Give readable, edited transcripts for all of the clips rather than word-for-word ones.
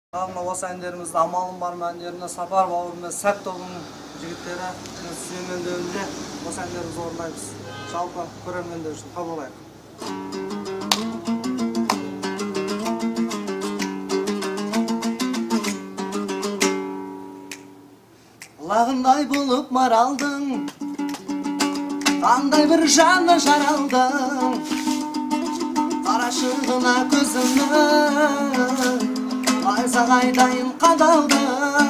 Mына осы әндерімізді амалым бар ма әндеріне Сапар бауыр мен Сәт тобының жігіттері сүйемелдеуінде осы әндерімізді орындаймыз. Жалпы көрермендер үшін қабыл алайық. Лағындай болып маралдың, қандай бір жаны жаралдың, қарашығына көзімнің айзағайдайын қадалдың.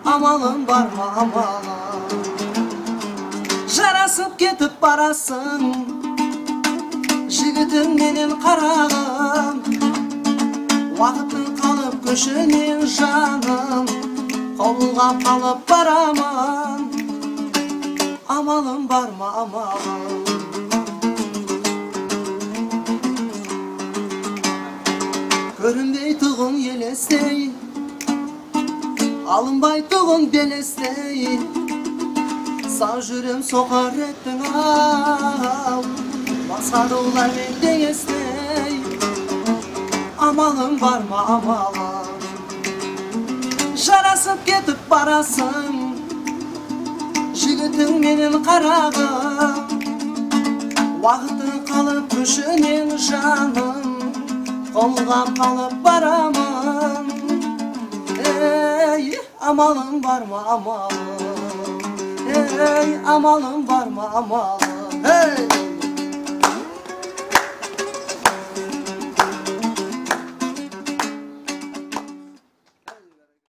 Амалым бар ма амалым, жарасып кетіп барасың, жігітің менен қарағым, уақыттың қалып көшінен жаным, қолға қалып барамын. Амалым бар ма амалым, көрінбей тұғын елестей, алынбай тұғын белестей, сау жүрем соқар еттің ау, басқарулармен теңестей. Амалым бар ма амалым, жарасып кетіп барасың, жігітің менен қарағым, уақыттың қалып көшінен жаным, қолға қалып барамын. Ей, амалым бар ма амалым, ей, амалым бар ма амалым, ей.